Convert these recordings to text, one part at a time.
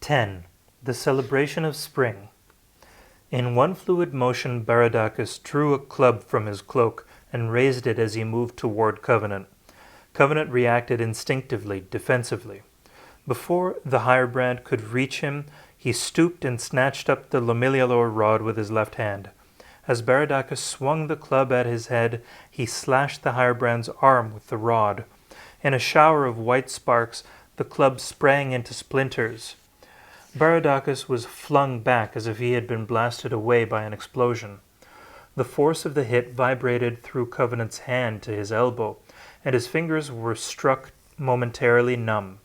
10. The Celebration of Spring. In one fluid motion, Baraduc drew a club from his cloak and raised it as he moved toward Covenant. Covenant reacted instinctively, defensively. Before the Hirebrand could reach him, he stooped and snatched up the Lomilialor rod with his left hand. As Baraduc swung the club at his head, he slashed the Hirebrand's arm with the rod. In a shower of white sparks, the club sprang into splinters. Baraduc was flung back as if he had been blasted away by an explosion. The force of the hit vibrated through Covenant's hand to his elbow, and his fingers were struck momentarily numb.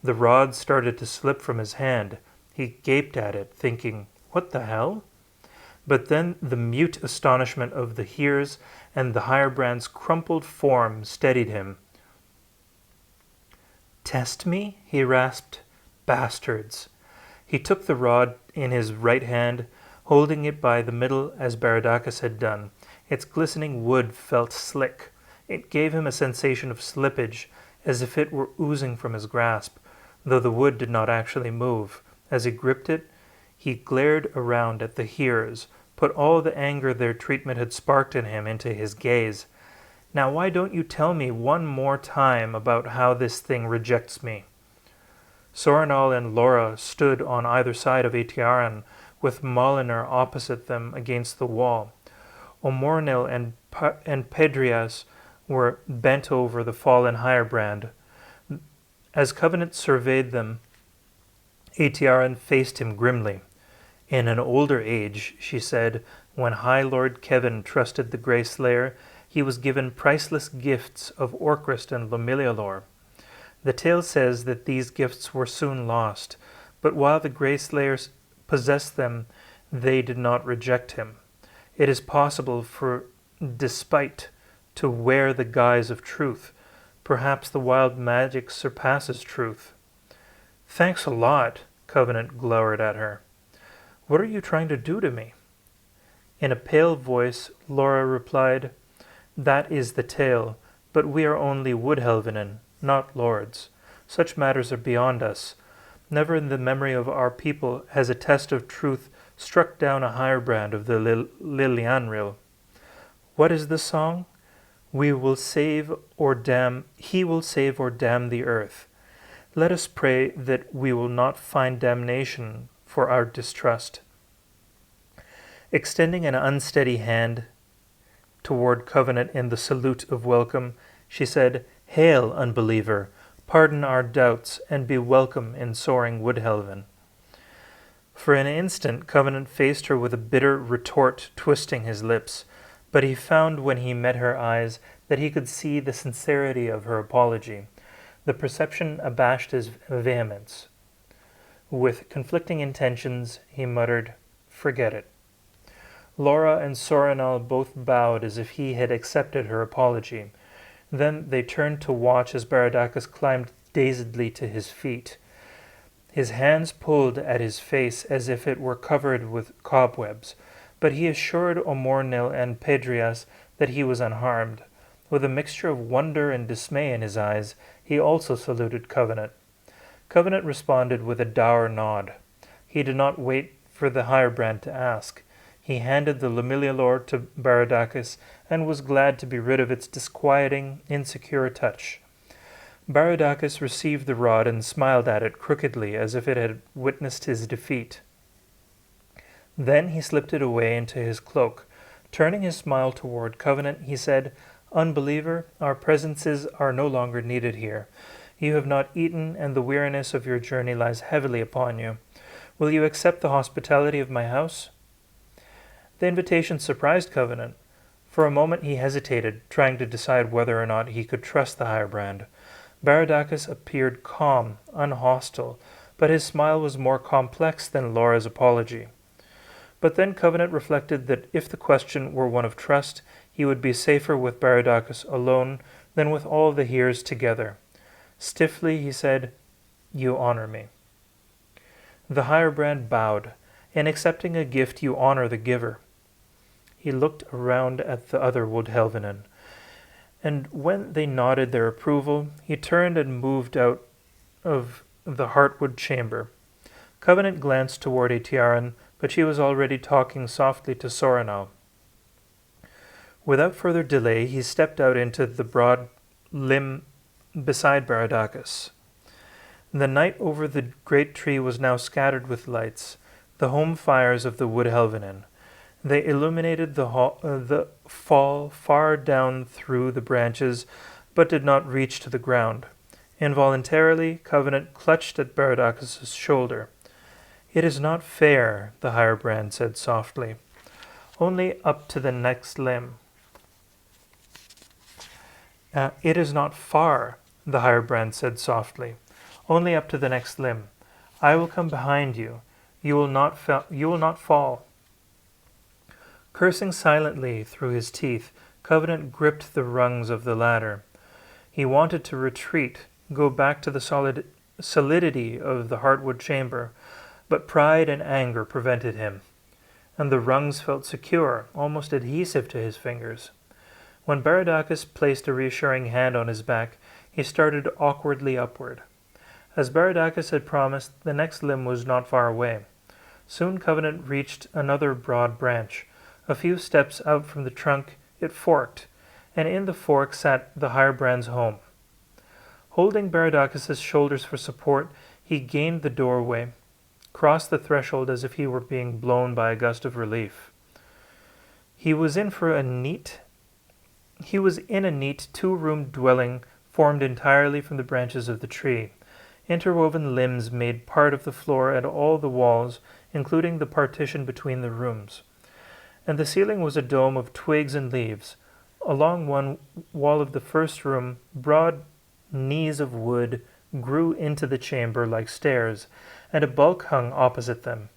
The rod started to slip from his hand. He gaped at it, thinking, "What the hell?" But then the mute astonishment of the hearers and the Hirebrand's crumpled form steadied him. "Test me?" he rasped. "Bastards." He took the rod in his right hand, holding it by the middle as Baraduc had done. Its glistening wood felt slick. It gave him a sensation of slippage, as if it were oozing from his grasp, though the wood did not actually move. As he gripped it, he glared around at the hearers, put all the anger their treatment had sparked in him into his gaze. "Now why don't you tell me one more time about how this thing rejects me?" Soranal and Laura stood on either side of Etiaran, with Molinar opposite them against the wall. Omornil and Pedrias were bent over the fallen Hirebrand. As Covenant surveyed them, Etiaran faced him grimly. "In an older age," she said, "when High Lord Kevin trusted the Grey Slayer, he was given priceless gifts of Orcrist and Lomilialor. The tale says that these gifts were soon lost, but while the Grey Slayers possessed them, they did not reject him. It is possible for despite to wear the guise of truth. Perhaps the wild magic surpasses truth." "Thanks a lot," Covenant glowered at her. "What are you trying to do to me?" In a pale voice, Laura replied, "That is the tale, but we are only Woodhelvinen, not lords. Such matters are beyond us. Never in the memory of our people has a test of truth struck down a Hirebrand of the Lilianril. What is the song? He will save or damn the earth. Let us pray that we will not find damnation for our distrust." Extending an unsteady hand toward Covenant in the salute of welcome, she said, "Hail, Unbeliever! Pardon our doubts, and be welcome in soaring Woodhelven." For an instant Covenant faced her with a bitter retort twisting his lips, but he found when he met her eyes that he could see the sincerity of her apology. The perception abashed his vehemence. With conflicting intentions, he muttered, "Forget it." Laura and Soranal both bowed as if he had accepted her apology. Then they turned to watch as Baraduc climbed dazedly to his feet. His hands pulled at his face as if it were covered with cobwebs, but he assured Omornil and Pedrias that he was unharmed. With a mixture of wonder and dismay in his eyes, he also saluted Covenant. Covenant responded with a dour nod. He did not wait for the Hirebrand to ask. He handed the Lomilialor to Baraduc and was glad to be rid of its disquieting, insecure touch. Baraduc received the rod and smiled at it crookedly as if it had witnessed his defeat. Then he slipped it away into his cloak. Turning his smile toward Covenant, he said, "Unbeliever, our presences are no longer needed here. You have not eaten, and the weariness of your journey lies heavily upon you. Will you accept the hospitality of my house?" The invitation surprised Covenant. For a moment he hesitated, trying to decide whether or not he could trust the Hirebrand. Baraduc appeared calm, unhostile, but his smile was more complex than Laura's apology. But then Covenant reflected that if the question were one of trust, he would be safer with Baraduc alone than with all the hearers together. Stiffly he said, "You honor me." The Hirebrand bowed. "In accepting a gift you honor the giver." He looked around at the other Woodhelvinen, and when they nodded their approval, he turned and moved out of the Heartwood chamber. Covenant glanced toward Etiaran, but she was already talking softly to Soranal. Without further delay, he stepped out into the broad limb beside Baraduc. The night over the great tree was now scattered with lights, the home fires of the wood Helvenin. They illuminated the fall far down through the branches, but did not reach to the ground. Involuntarily, Covenant clutched at Baraduc's shoulder. "It is not fair," the Firebrand said softly. "Only up to the next limb." "It is not far," the Firebrand said softly. "Only up to the next limb. I will come behind you. You will not fall." Cursing silently through his teeth, Covenant gripped the rungs of the ladder. He wanted to retreat, go back to the solidity of the heartwood chamber, but pride and anger prevented him, and the rungs felt secure, almost adhesive to his fingers. When Baraduc placed a reassuring hand on his back, he started awkwardly upward. As Baraduc had promised, the next limb was not far away. Soon Covenant reached another broad branch. A few steps out from the trunk, it forked, and in the fork sat the Firebrand's home. Holding Baraduc's shoulders for support, he gained the doorway, crossed the threshold as if he were being blown by a gust of relief. He was in a neat two-room dwelling formed entirely from the branches of the tree. Interwoven limbs made part of the floor and all the walls, including the partition between the rooms. And the ceiling was a dome of twigs and leaves. Along one wall of the first room, broad knees of wood grew into the chamber like stairs, and a bulk hung opposite them.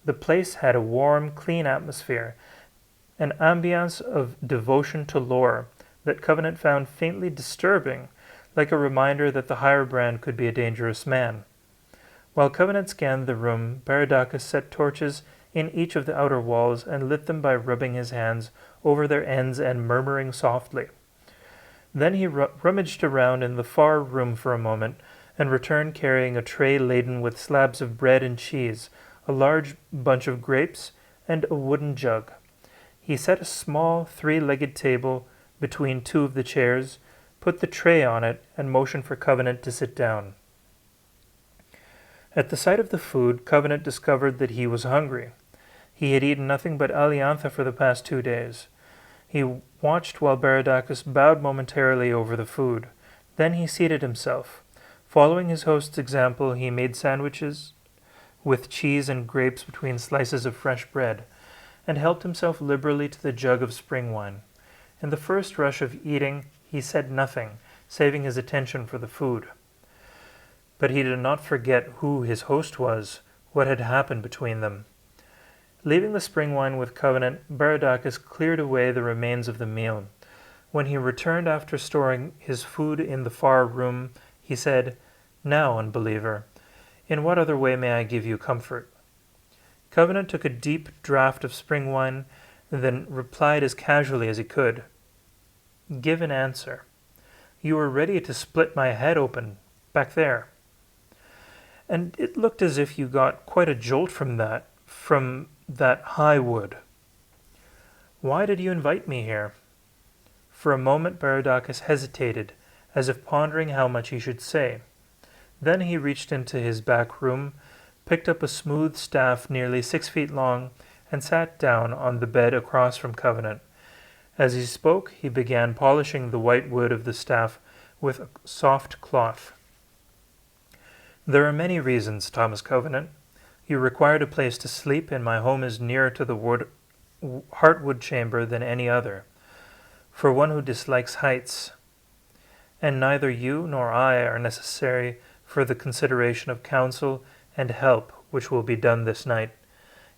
The place had a warm, clean atmosphere, an ambience of devotion to lore that Covenant found faintly disturbing, like a reminder that the Firebrand could be a dangerous man. While Covenant scanned the room, Baraduc set torches in each of the outer walls and lit them by rubbing his hands over their ends and murmuring softly. Then he rummaged around in the far room for a moment and returned carrying a tray laden with slabs of bread and cheese, a large bunch of grapes, and a wooden jug. He set a small three-legged table between two of the chairs, put the tray on it, and motioned for Covenant to sit down. At the sight of the food, Covenant discovered that he was hungry. He had eaten nothing but aliantha for the past 2 days. He watched while Baraduc bowed momentarily over the food. Then he seated himself. Following his host's example, he made sandwiches with cheese and grapes between slices of fresh bread, and helped himself liberally to the jug of spring wine. In the first rush of eating, he said nothing, saving his attention for the food. But he did not forget who his host was, what had happened between them. Leaving the spring wine with Covenant, Baraduc cleared away the remains of the meal. When he returned after storing his food in the far room, he said, "Now, Unbeliever, in what other way may I give you comfort?" Covenant took a deep draught of spring wine, then replied as casually as he could, "Give an answer. You were ready to split my head open, back there. And it looked as if you got quite a jolt from that high wood. Why did you invite me here?" For a moment Baraduc hesitated, as if pondering how much he should say. Then he reached into his back room, picked up a smooth staff nearly 6 feet long, and sat down on the bed across from Covenant. As he spoke, he began polishing the white wood of the staff with a soft cloth. "There are many reasons, Thomas Covenant. You required a place to sleep, and my home is nearer to the heartwood chamber than any other, for one who dislikes heights. And neither you nor I are necessary for the consideration of counsel and help which will be done this night.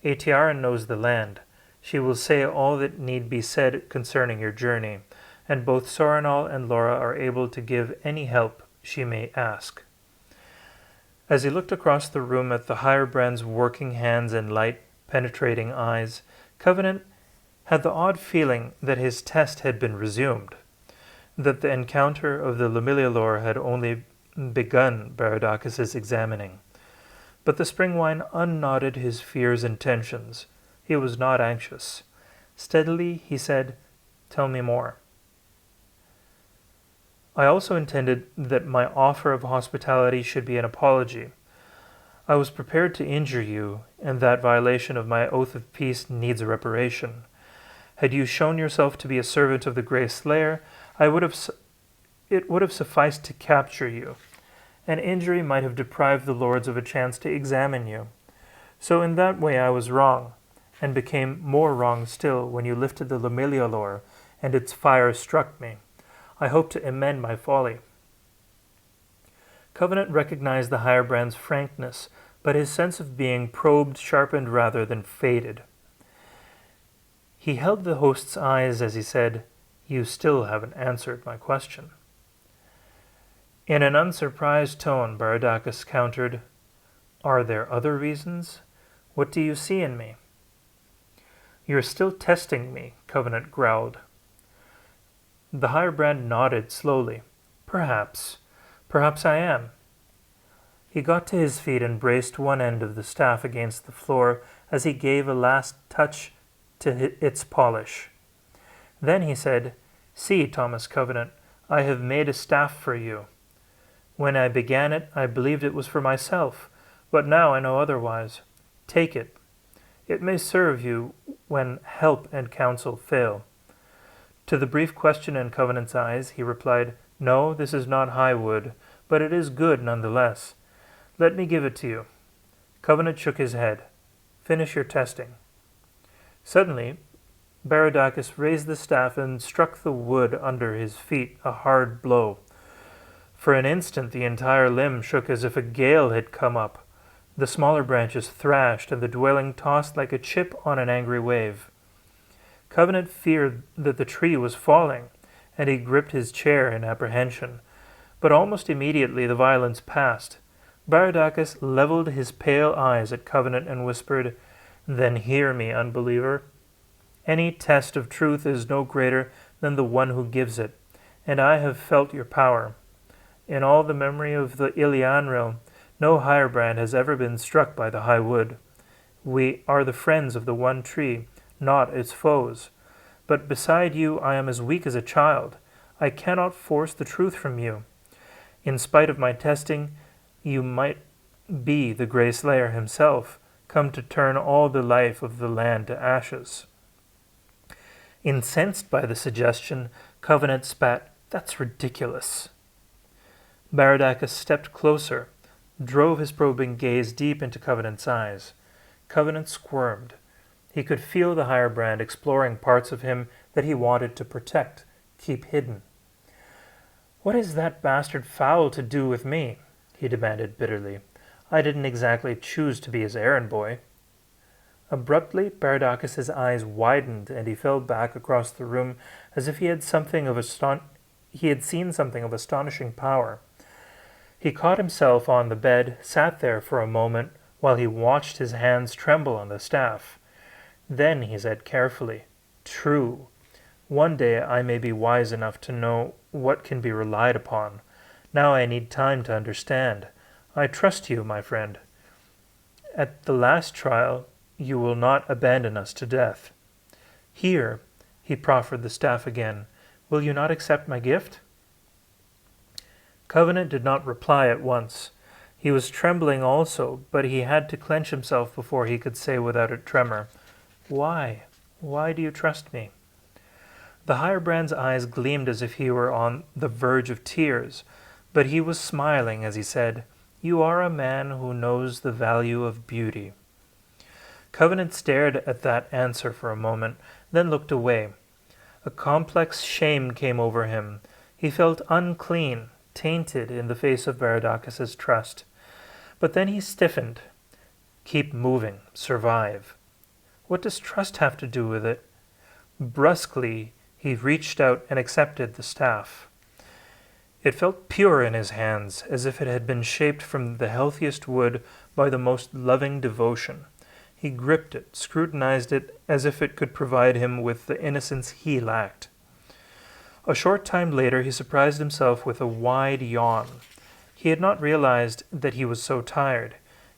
Etiaran knows the land. She will say all that need be said concerning your journey, and both Soranal and Laura are able to give any help she may ask." As he looked across the room at the Firebrand's working hands and light, penetrating eyes, Covenant had the odd feeling that his test had been resumed, that the encounter of the Lemiliolor had only begun Baradoc's examining. But the spring wine unknotted his fears and tensions. He was not anxious. Steadily he said, "Tell me more." I also intended that my offer of hospitality should be an apology. I was prepared to injure you, and that violation of my oath of peace needs a reparation. Had you shown yourself to be a servant of the Grey Slayer, it would have sufficed to capture you. An injury might have deprived the lords of a chance to examine you. So in that way I was wrong, and became more wrong still when you lifted the Lemelialor, and its fire struck me. I hope to amend my folly. Covenant recognized the Hirebrand's frankness, but his sense of being probed sharpened rather than faded. He held the host's eyes as he said, "You still haven't answered my question." In an unsurprised tone, Baraduc countered, "Are there other reasons? What do you see in me?" "You're still testing me," Covenant growled. The Hirebrand nodded slowly. Perhaps I am." He got to his feet and braced one end of the staff against the floor as he gave a last touch to its polish. Then he said, "See, Thomas Covenant, I have made a staff for you. When I began it, I believed it was for myself, but now I know otherwise. Take it. It may serve you when help and counsel fail." To the brief question in Covenant's eyes, he replied, "No, this is not high wood, but it is good nonetheless. Let me give it to you." Covenant shook his head. "Finish your testing." Suddenly, Baraduc raised the staff and struck the wood under his feet a hard blow. For an instant the entire limb shook as if a gale had come up. The smaller branches thrashed, and the dwelling tossed like a chip on an angry wave. Covenant feared that the tree was falling, and he gripped his chair in apprehension. But almost immediately the violence passed. Baraduc leveled his pale eyes at Covenant and whispered, "Then hear me, unbeliever. Any test of truth is no greater than the one who gives it, and I have felt your power. In all the memory of the Ilian realm, no Hirebrand has ever been struck by the high wood. We are the friends of the one tree, not its foes. But beside you I am as weak as a child. I cannot force the truth from you. In spite of my testing, you might be the Grey Slayer himself, come to turn all the life of the land to ashes." Incensed by the suggestion, Covenant spat, "That's ridiculous." Baraduc stepped closer, drove his probing gaze deep into Covenant's eyes. Covenant squirmed. He could feel the Hirebrand exploring parts of him that he wanted to protect, keep hidden. "What has that bastard fowl to do with me?" he demanded bitterly. "I didn't exactly choose to be his errand boy." Abruptly, Baraduc's eyes widened, and he fell back across the room as if he had seen something of astonishing power. He caught himself on the bed, sat there for a moment while he watched his hands tremble on the staff. Then he said carefully, "True. One day I may be wise enough to know what can be relied upon. Now I need time to understand. I trust you, my friend. At the last trial, you will not abandon us to death. Here," he proffered the staff again, "will you not accept my gift?" Covenant did not reply at once. He was trembling also, but he had to clench himself before he could say without a tremor, "Why? Why do you trust me?" The Hirebrand's eyes gleamed as if he were on the verge of tears, but he was smiling as he said, "You are a man who knows the value of beauty." Covenant stared at that answer for a moment, then looked away. A complex shame came over him. He felt unclean, tainted in the face of Baraduc's trust. But then he stiffened. Keep moving, survive. What does trust have to do with it? Brusquely, he reached out and accepted the staff. It felt pure in his hands, as if it had been shaped from the healthiest wood by the most loving devotion. He gripped it, scrutinized it, as if it could provide him with the innocence he lacked. A short time later he surprised himself with a wide yawn. He had not realized that he was so tired.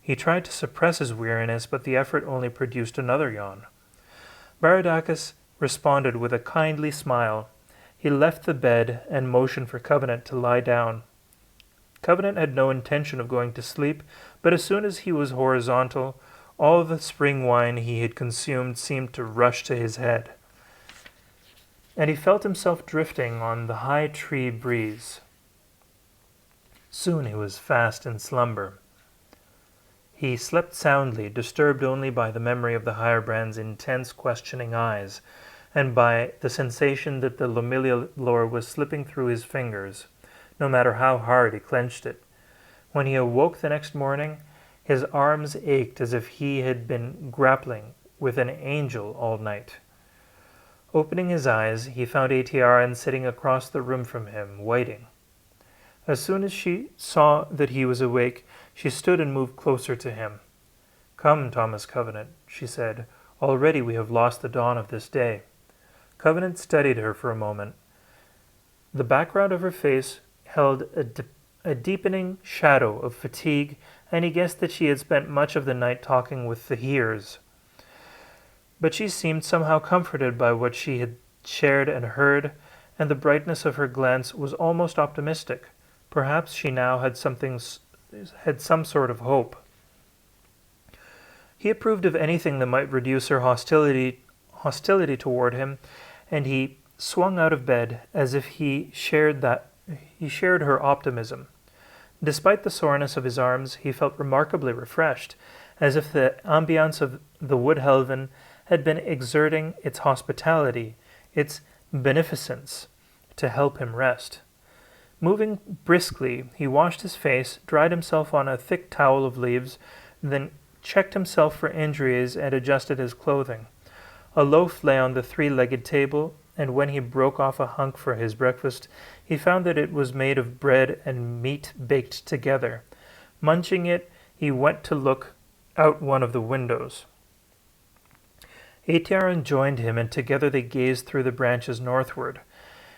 He tried to suppress his weariness, but the effort only produced another yawn. Baraduc responded with a kindly smile. He left the bed and motioned for Covenant to lie down. Covenant had no intention of going to sleep, but as soon as he was horizontal, all the spring wine he had consumed seemed to rush to his head, and he felt himself drifting on the high tree breeze. Soon he was fast in slumber. He slept soundly, disturbed only by the memory of the Firebrand's intense, questioning eyes, and by the sensation that the lore was slipping through his fingers, no matter how hard he clenched it. When he awoke the next morning, his arms ached as if he had been grappling with an angel all night. Opening his eyes, he found Atiaran sitting across the room from him, waiting. As soon as she saw that he was awake, she stood and moved closer to him. "Come, Thomas Covenant," she said. "Already we have lost the dawn of this day." Covenant studied her for a moment. The background of her face held a deepening shadow of fatigue, and he guessed that she had spent much of the night talking with the hearers. But she seemed somehow comforted by what she had shared and heard, and the brightness of her glance was almost optimistic. Perhaps she now had some sort of hope. He approved of anything that might reduce her hostility toward him, and he swung out of bed as if he shared her optimism. Despite the soreness of his arms, he felt remarkably refreshed, as if the ambience of the Woodhelven had been exerting its hospitality, its beneficence, to help him rest. Moving briskly, he washed his face, dried himself on a thick towel of leaves, then checked himself for injuries and adjusted his clothing. A loaf lay on the three-legged table, and when he broke off a hunk for his breakfast, he found that it was made of bread and meat baked together. Munching it, he went to look out one of the windows. Atiaran joined him, and together they gazed through the branches northward.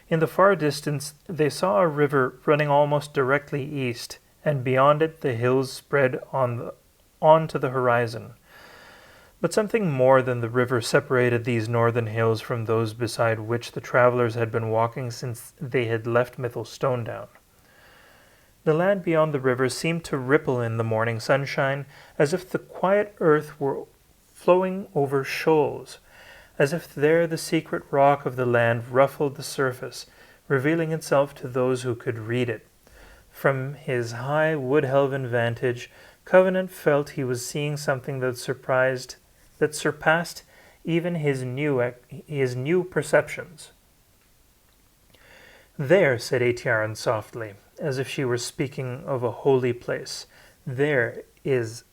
In the far distance, they saw a river running almost directly east, and beyond it the hills spread on to the horizon. But something more than the river separated these northern hills from those beside which the travelers had been walking since they had left Methyl Stonedown. The land beyond the river seemed to ripple in the morning sunshine, as if the quiet earth were flowing over shoals, as if there the secret rock of the land ruffled the surface, revealing itself to those who could read it. From his high Woodhelven vantage, Covenant felt he was seeing something that surpassed even his new perceptions. "There," said Atiaran softly, as if she were speaking of a holy place, "there is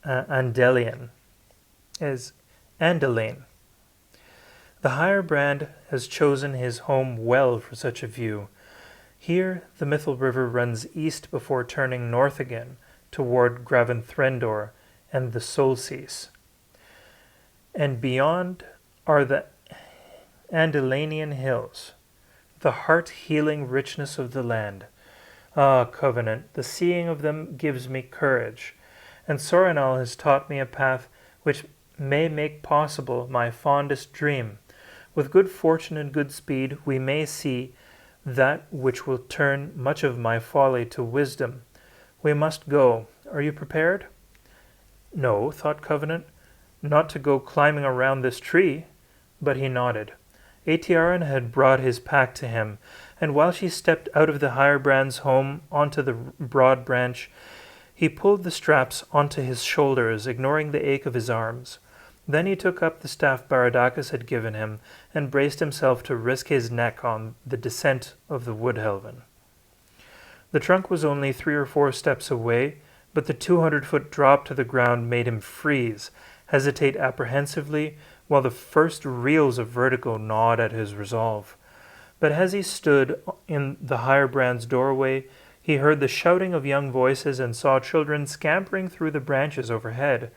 Andelain. The Firebrand has chosen his home well for such a view. Here the Methyl River runs east before turning north again toward Graventhrendor and the Solseas. And beyond are the Andelainian hills, the heart-healing richness of the land. Ah, Covenant, the seeing of them gives me courage, and Soranal has taught me a path which may make possible my fondest dream. With good fortune and good speed, we may see that which will turn much of my folly to wisdom. We must go. Are you prepared?" "No," thought Covenant, "not to go climbing around this tree." But he nodded. Atiaran had brought his pack to him, and while she stepped out of the Firebrand's home onto the broad branch, he pulled the straps onto his shoulders, ignoring the ache of his arms. Then he took up the staff Baraduc had given him, and braced himself to risk his neck on the descent of the Woodhelven. The trunk was only 3 or 4 steps away, but the 200-foot drop to the ground made him freeze, hesitate apprehensively, while the first reels of vertigo gnawed at his resolve. But as he stood in the Firebrand's doorway, he heard the shouting of young voices and saw children scampering through the branches overhead.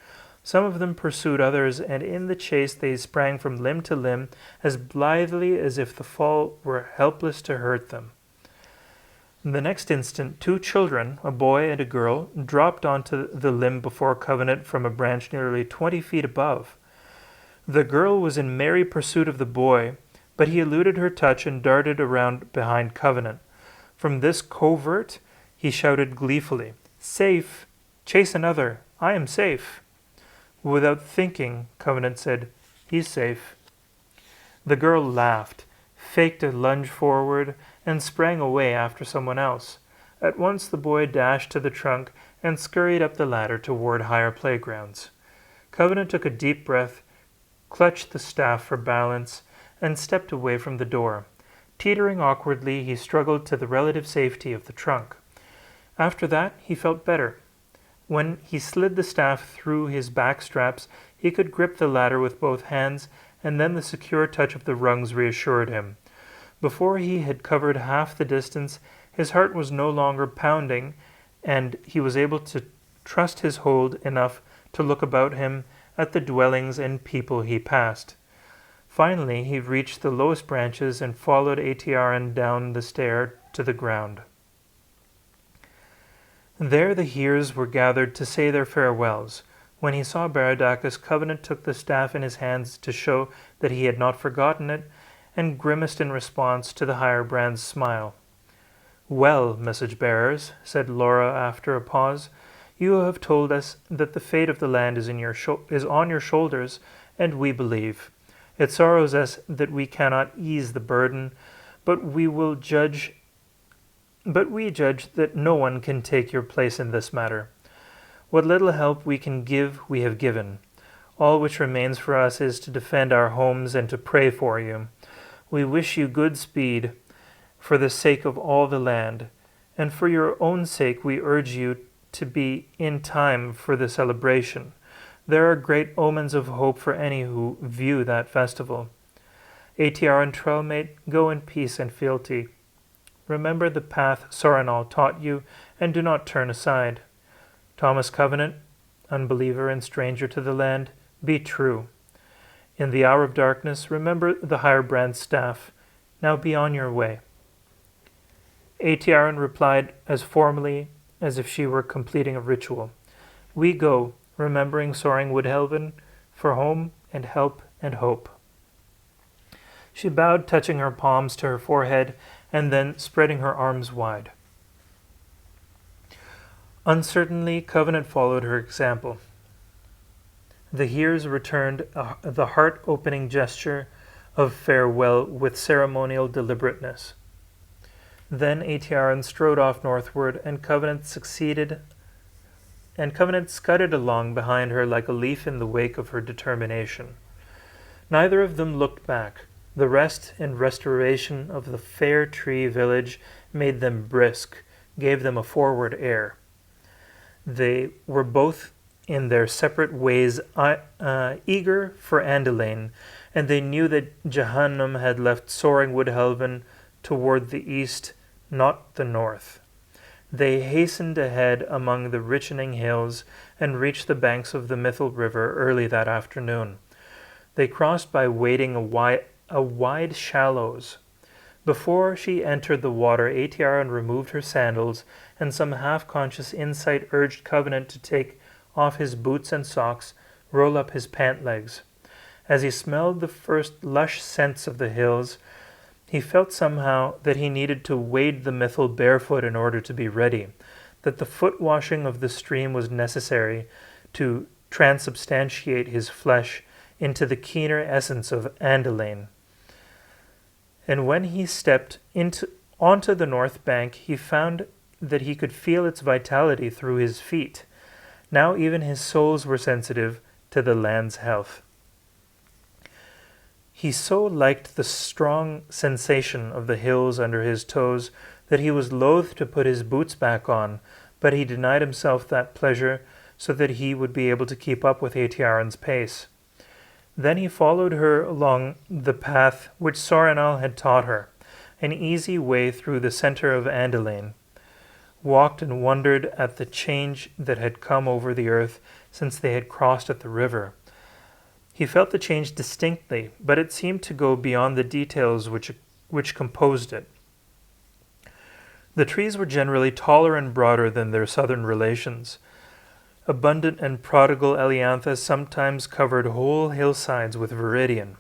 Some of them pursued others, and in the chase they sprang from limb to limb as blithely as if the fall were helpless to hurt them. The next instant, 2 children, a boy and a girl, dropped onto the limb before Covenant from a branch nearly 20 feet above. The girl was in merry pursuit of the boy, but he eluded her touch and darted around behind Covenant. From this covert, he shouted gleefully, "Safe! Chase another! I am safe!" Without thinking, Covenant said, "He's safe." The girl laughed, faked a lunge forward, and sprang away after someone else. At once the boy dashed to the trunk and scurried up the ladder toward higher playgrounds. Covenant took a deep breath, clutched the staff for balance, and stepped away from the door. Teetering awkwardly, he struggled to the relative safety of the trunk. After that, he felt better. When he slid the staff through his back straps, he could grip the ladder with both hands, and then the secure touch of the rungs reassured him. Before he had covered half the distance, his heart was no longer pounding, and he was able to trust his hold enough to look about him at the dwellings and people he passed. Finally, he reached the lowest branches and followed Atiaran down the stair to the ground. There the hearers were gathered to say their farewells. When he saw Baraduc, Covenant took the staff in his hands to show that he had not forgotten it, and grimaced in response to the Hirebrand's smile. "Well, message-bearers," said Laura after a pause, "you have told us that the fate of the land is on your shoulders, and we believe. It sorrows us that we cannot ease the burden, but we judge that no one can take your place in this matter. What little help we can give, we have given. All which remains for us is to defend our homes and to pray for you. We wish you good speed, for the sake of all the land, and for your own sake we urge you to be in time for the celebration. There are great omens of hope for any who view that festival. Atiaran Trailmate, go in peace and fealty. Remember the path Soranal taught you, and do not turn aside. Thomas Covenant, unbeliever and stranger to the land, be true. In the hour of darkness, remember the Hirebrand's staff. Now be on your way." Atiaran replied as formally as if she were completing a ritual. "We go, remembering soaring Woodhelven, for home and help and hope." She bowed, touching her palms to her forehead, and then spreading her arms wide. Uncertainly, Covenant followed her example. The hearers returned the heart-opening gesture of farewell with ceremonial deliberateness. Then Atiaran strode off northward, and Covenant scudded along behind her like a leaf in the wake of her determination. Neither of them looked back. The rest and restoration of the Fair Tree village made them brisk, gave them a forward air. They were both in their separate ways eager for Andelain, and they knew that Jahannam had left soaring Woodhelven toward the east, not the north. They hastened ahead among the richening hills and reached the banks of the Methyl river early that afternoon. They crossed by wading a wide shallows. Before she entered the water, Atiaran removed her sandals, and some half-conscious insight urged Covenant to take off his boots and socks, roll up his pant legs. As he smelled the first lush scents of the hills, he felt somehow that he needed to wade the Methyl barefoot in order to be ready, that the foot-washing of the stream was necessary to transubstantiate his flesh into the keener essence of Andelain. And when he stepped onto the north bank, he found that he could feel its vitality through his feet. Now even his soles were sensitive to the land's health. He so liked the strong sensation of the hills under his toes that he was loath to put his boots back on, but he denied himself that pleasure so that he would be able to keep up with Atiaran's pace. Then he followed her along the path which Soranal had taught her, an easy way through the center of Andelain, walked and wondered at the change that had come over the earth since they had crossed at the river. He felt the change distinctly, but it seemed to go beyond the details which composed it. The trees were generally taller and broader than their southern relations. Abundant and prodigal elianthus sometimes covered whole hillsides with viridian.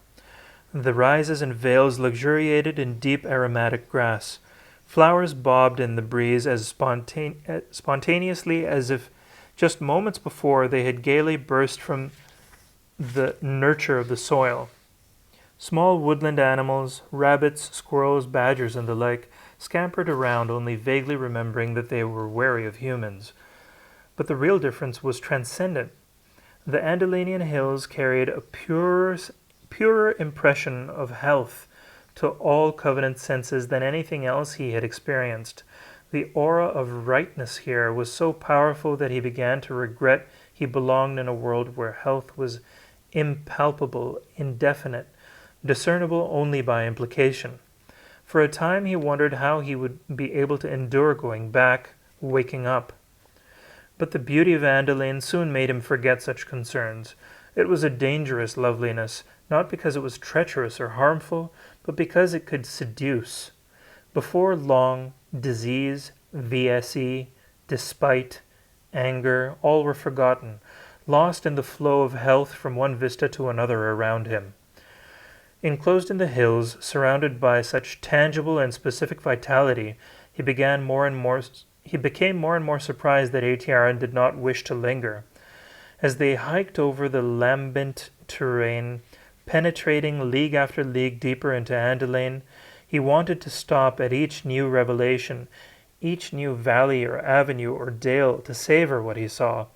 The rises and vales luxuriated in deep aromatic grass. Flowers bobbed in the breeze as spontaneously as if just moments before they had gaily burst from the nurture of the soil. Small woodland animals, rabbits, squirrels, badgers, and the like, scampered around, only vaguely remembering that they were wary of humans. But the real difference was transcendent. The Andelainian hills carried a purer impression of health to all Covenant's senses than anything else he had experienced. The aura of rightness here was so powerful that he began to regret he belonged in a world where health was impalpable, indefinite, discernible only by implication. For a time he wondered how he would be able to endure going back, waking up. But the beauty of Andelain soon made him forget such concerns. It was a dangerous loveliness, not because it was treacherous or harmful, but because it could seduce. Before long, disease, VSE, despite, anger, all were forgotten, lost in the flow of health from one vista to another around him. Enclosed in the hills, surrounded by such tangible and specific vitality, he became more and more surprised that Atiaran did not wish to linger. As they hiked over the lambent terrain, penetrating league after league deeper into Andelain, he wanted to stop at each new revelation, each new valley or avenue or dale to savor what he saw,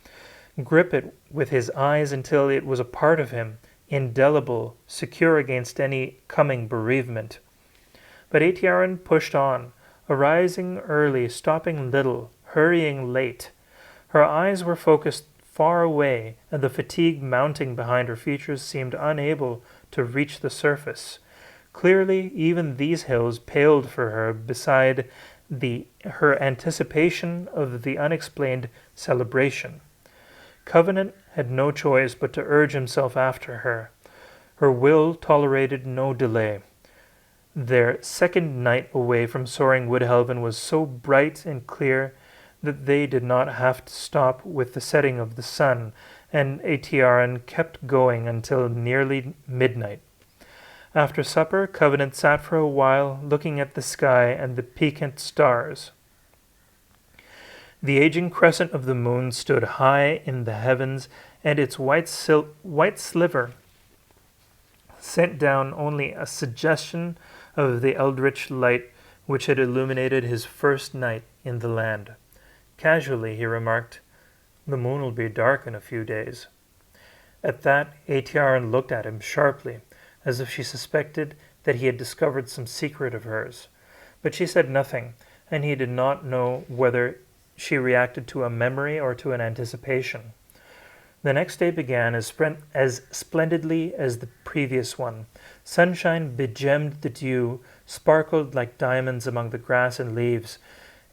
grip it with his eyes until it was a part of him, indelible, secure against any coming bereavement. But Atiaran pushed on, arising early, stopping little, hurrying late. Her eyes were focused far away, and the fatigue mounting behind her features seemed unable to reach the surface. Clearly, even these hills paled for her beside her anticipation of the unexplained celebration. Covenant had no choice but to urge himself after her. Her will tolerated no delay. Their second night away from soaring Woodhelven was so bright and clear that they did not have to stop with the setting of the sun, and Atiaran kept going until nearly midnight. After supper, Covenant sat for a while, looking at the sky and the piquant stars. The aging crescent of the moon stood high in the heavens, and its white sliver sent down only a suggestion of the eldritch light which had illuminated his first night in the land. Casually, he remarked, "The moon will be dark in a few days." At that, Atiaran looked at him sharply, as if she suspected that he had discovered some secret of hers. But she said nothing, and he did not know whether she reacted to a memory or to an anticipation. The next day began as splendidly as the previous one. Sunshine begemmed the dew, sparkled like diamonds among the grass and leaves.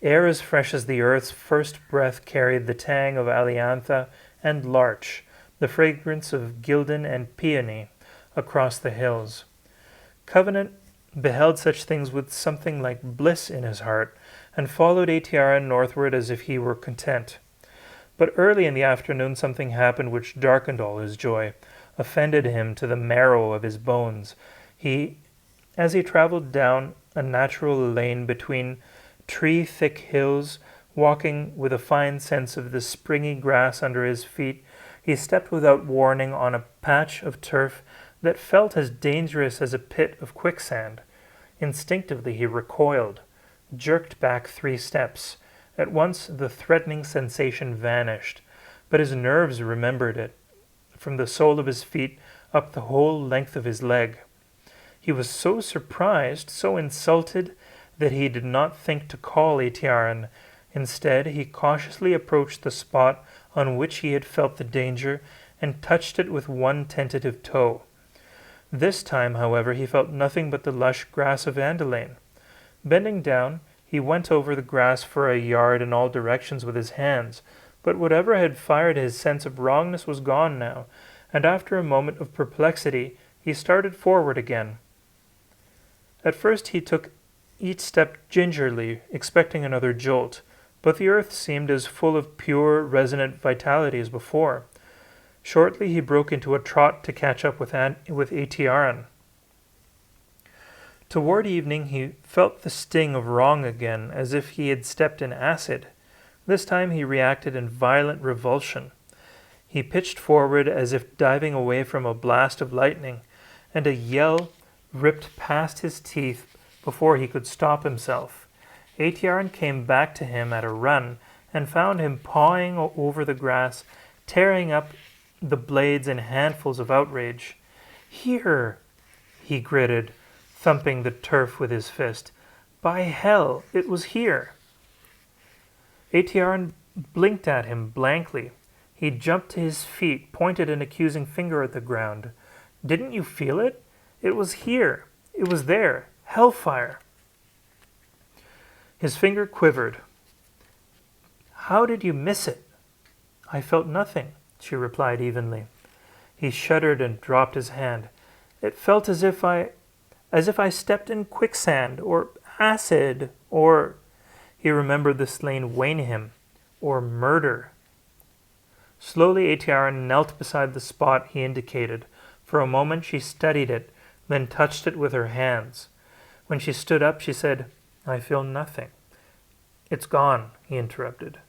Air as fresh as the earth's first breath carried the tang of aliantha and larch, the fragrance of gildan and peony, across the hills. Covenant beheld such things with something like bliss in his heart, and followed Atiaran northward as if he were content. But early in the afternoon something happened which darkened all his joy, offended him to the marrow of his bones. As he traveled down a natural lane between tree-thick hills, walking with a fine sense of the springy grass under his feet, he stepped without warning on a patch of turf that felt as dangerous as a pit of quicksand. Instinctively he recoiled, jerked back 3 steps. At once the threatening sensation vanished, but his nerves remembered it, from the sole of his feet up the whole length of his leg. He was so surprised, so insulted, that he did not think to call Atiaran. Instead, he cautiously approached the spot on which he had felt the danger and touched it with one tentative toe. This time, however, he felt nothing but the lush grass of Andelain. Bending down, he went over the grass for a yard in all directions with his hands, but whatever had fired his sense of wrongness was gone now, and after a moment of perplexity, he started forward again. At first he took Each stepped gingerly, expecting another jolt, but the earth seemed as full of pure, resonant vitality as before. Shortly he broke into a trot to catch up with Atiaran. Toward evening he felt the sting of wrong again, as if he had stepped in acid. This time he reacted in violent revulsion. He pitched forward as if diving away from a blast of lightning, and a yell ripped past his teeth before he could stop himself. Atiaran came back to him at a run and found him pawing over the grass, tearing up the blades in handfuls of outrage. "Here!" he gritted, thumping the turf with his fist. "By hell, it was here!" Atiaran blinked at him blankly. He jumped to his feet, pointed an accusing finger at the ground. "Didn't you feel it? It was here. It was there. Hellfire!" His finger quivered. "How did you miss it?" "I felt nothing," she replied evenly. He shuddered and dropped his hand. "It felt as if I stepped in quicksand, or acid, or—" He remembered the slain Wainhim, or murder. Slowly Atiaran knelt beside the spot he indicated. For a moment she studied it, then touched it with her hands. When she stood up, she said, "I feel nothing." "It's gone," he interrupted.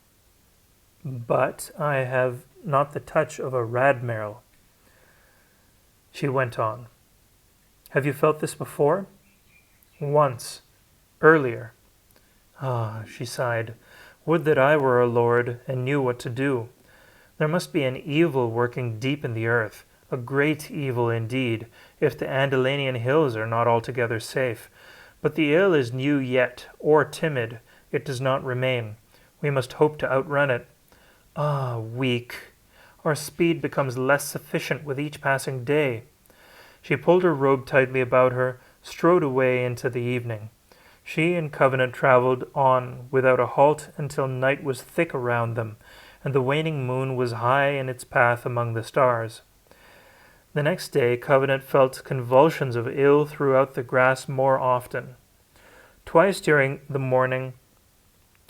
"But I have not the touch of a radmerl." She went on. "Have you felt this before?" "Once. Earlier." "Ah," she sighed. "Would that I were a lord and knew what to do. There must be an evil working deep in the earth, a great evil indeed, if the Andelainian hills are not altogether safe. But the ill is new yet, or timid. It does not remain. We must hope to outrun it. Ah, weak! Our speed becomes less sufficient with each passing day." She pulled her robe tightly about her, strode away into the evening. She and Covenant traveled on without a halt until night was thick around them, and the waning moon was high in its path among the stars. The next day Covenant felt convulsions of ill throughout the grass more often. Twice during the morning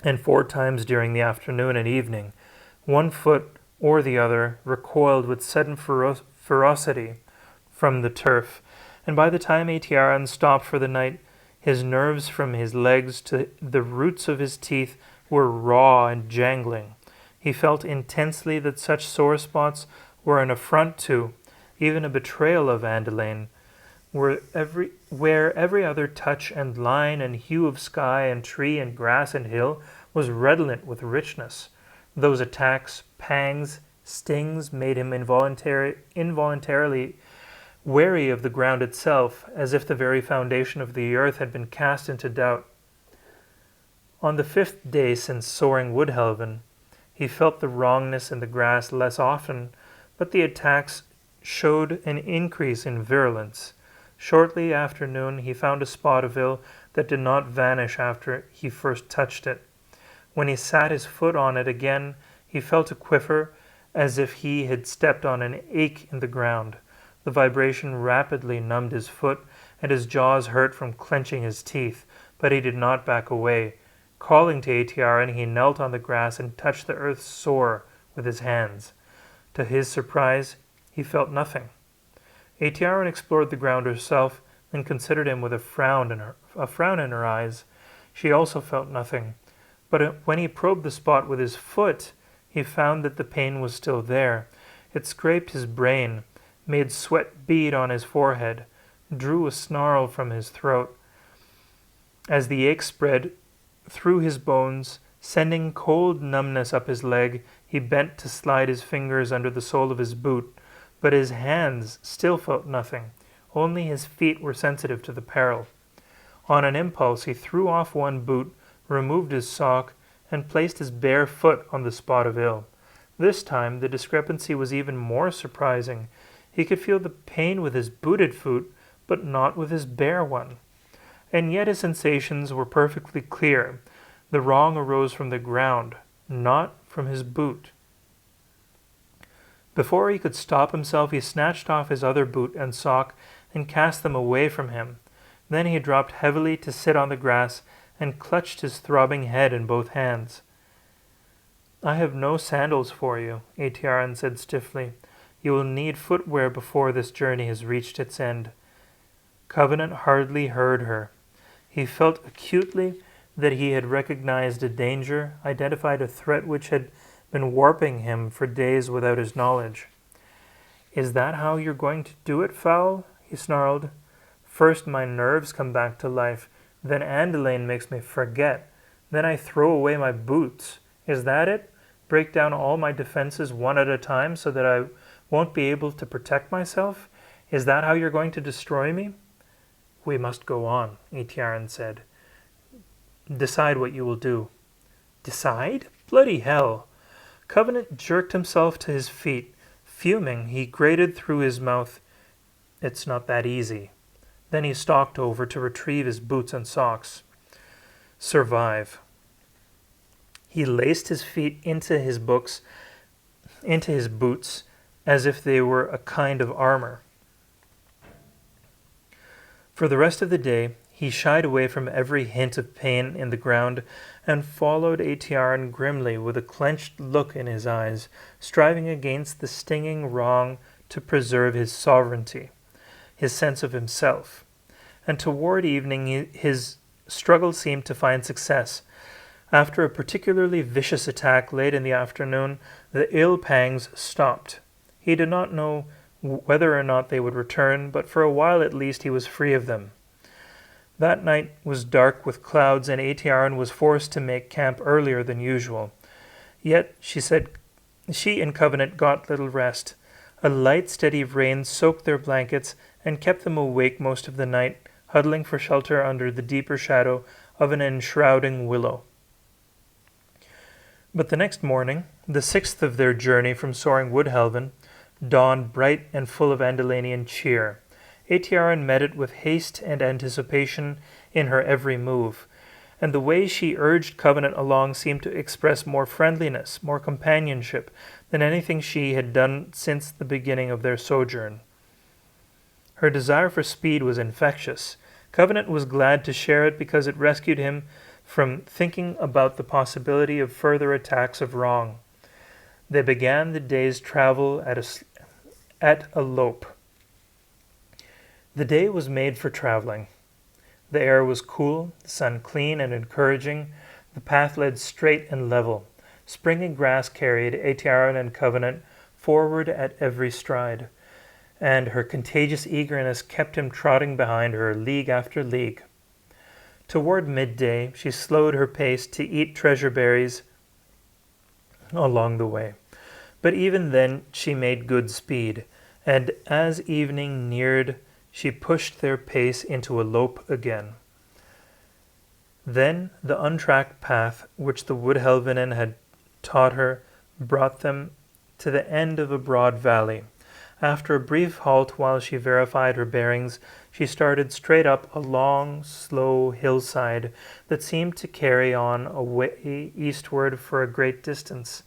and 4 times during the afternoon and evening, one foot or the other recoiled with sudden ferocity from the turf, and by the time Atiaran stopped for the night, his nerves from his legs to the roots of his teeth were raw and jangling. He felt intensely that such sore spots were an affront to, even a betrayal of Andelain, where every other touch and line and hue of sky and tree and grass and hill was redolent with richness. Those attacks, pangs, stings made him involuntarily wary of the ground itself, as if the very foundation of the earth had been cast into doubt. On the 5th day since soaring Woodhelven, he felt the wrongness in the grass less often, but the attacks showed an increase in virulence. Shortly after noon he found a spot of ill that did not vanish after he first touched it. When he sat his foot on it again, he felt a quiver as if he had stepped on an ache in the ground. The vibration rapidly numbed his foot, and his jaws hurt from clenching his teeth, but he did not back away. Calling to Atiaran, he knelt on the grass and touched the earth sore with his hands. To his surprise, he felt nothing. Atiaran explored the ground herself, and considered him with a frown in her eyes. She also felt nothing, but when he probed the spot with his foot, he found that the pain was still there. It scraped his brain, made sweat bead on his forehead, drew a snarl from his throat. As the ache spread through his bones, sending cold numbness up his leg, he bent to slide his fingers under the sole of his boot, but his hands still felt nothing. Only his feet were sensitive to the peril. On an impulse, he threw off one boot, removed his sock, and placed his bare foot on the spot of ill. This time, the discrepancy was even more surprising. He could feel the pain with his booted foot, but not with his bare one. And yet his sensations were perfectly clear. The wrong arose from the ground, not from his boot. Before he could stop himself, he snatched off his other boot and sock and cast them away from him. Then he dropped heavily to sit on the grass and clutched his throbbing head in both hands. "I have no sandals for you," Aetiaran said stiffly. "You will need footwear before this journey has reached its end." Covenant hardly heard her. He felt acutely that he had recognized a danger, identified a threat which had been warping him for days without his knowledge. "Is that how you're going to do it, Fowl?" he snarled. "First my nerves come back to life, then Andelain makes me forget, then I throw away my boots. Is that it? Break down all my defenses one at a time so that I won't be able to protect myself? Is that how you're going to destroy me?" "We must go on," Aetiaran said. "Decide what you will do." "Decide? Bloody hell!" Covenant jerked himself to his feet. Fuming, he grated through his mouth, "It's not that easy." Then he stalked over to retrieve his boots and socks. Survive. He laced his feet into his boots, as if they were a kind of armor. For the rest of the day, he shied away from every hint of pain in the ground and followed Aetiaran grimly with a clenched look in his eyes, striving against the stinging wrong to preserve his sovereignty, his sense of himself. And toward evening his struggle seemed to find success. After a particularly vicious attack late in the afternoon, the ill pangs stopped. He did not know whether or not they would return, but for a while at least he was free of them. That night was dark with clouds, and Aetiaran was forced to make camp earlier than usual. Yet, she said, she and Covenant got little rest. A light, steady rain soaked their blankets and kept them awake most of the night, huddling for shelter under the deeper shadow of an enshrouding willow. But the next morning, the 6th of their journey from soaring Woodhelven, dawned bright and full of Andelainian cheer. Aetiaran met it with haste and anticipation in her every move, and the way she urged Covenant along seemed to express more friendliness, more companionship, than anything she had done since the beginning of their sojourn. Her desire for speed was infectious. Covenant was glad to share it because it rescued him from thinking about the possibility of further attacks of wrong. They began the day's travel at a lope. The day was made for traveling. The air was cool, the sun clean and encouraging. The path led straight and level. Springy grass carried Aetiaran and Covenant forward at every stride, and her contagious eagerness kept him trotting behind her league after league. Toward midday, she slowed her pace to eat treasure berries along the way. But even then she made good speed, and as evening neared, she pushed their pace into a lope again. Then the untracked path which the Woodhelvanen had taught her brought them to the end of a broad valley. After a brief halt while she verified her bearings, she started straight up a long, slow hillside that seemed to carry on away eastward for a great distance.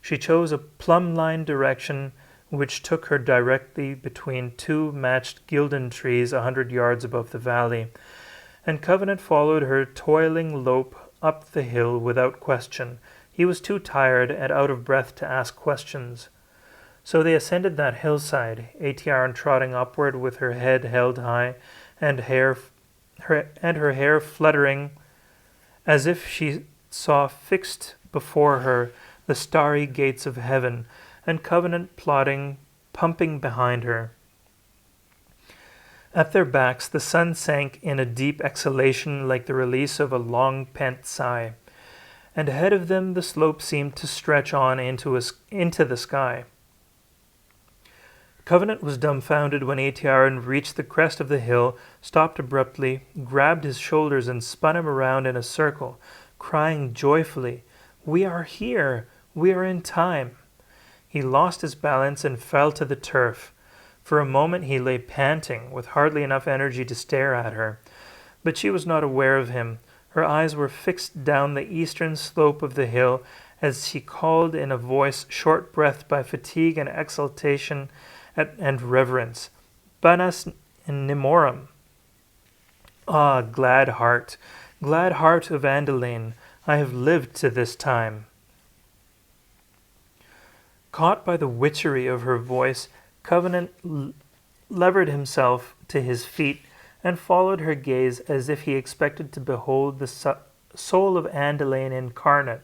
She chose a plumb-line direction which took her directly between two matched gildan trees 100 yards above the valley, and Covenant followed her toiling lope up the hill without question. He was too tired and out of breath to ask questions. So they ascended that hillside, Aetiaran trotting upward with her head held high and her hair fluttering as if she saw fixed before her the starry gates of heaven, and Covenant plodding, pumping behind her. At their backs the sun sank in a deep exhalation like the release of a long-pent sigh, and ahead of them the slope seemed to stretch on into the sky. Covenant was dumbfounded when Aetiaran reached the crest of the hill, stopped abruptly, grabbed his shoulders and spun him around in a circle, crying joyfully, "We are here! We are in time!" He lost his balance and fell to the turf. For a moment he lay panting, with hardly enough energy to stare at her. But she was not aware of him. Her eyes were fixed down the eastern slope of the hill as she called in a voice short-breathed by fatigue and exultation and reverence, "Banas Nimorum." Ah, glad heart of Andelain, I have lived to this time. Caught by the witchery of her voice, Covenant levered himself to his feet and followed her gaze as if he expected to behold the soul of Andelain incarnate.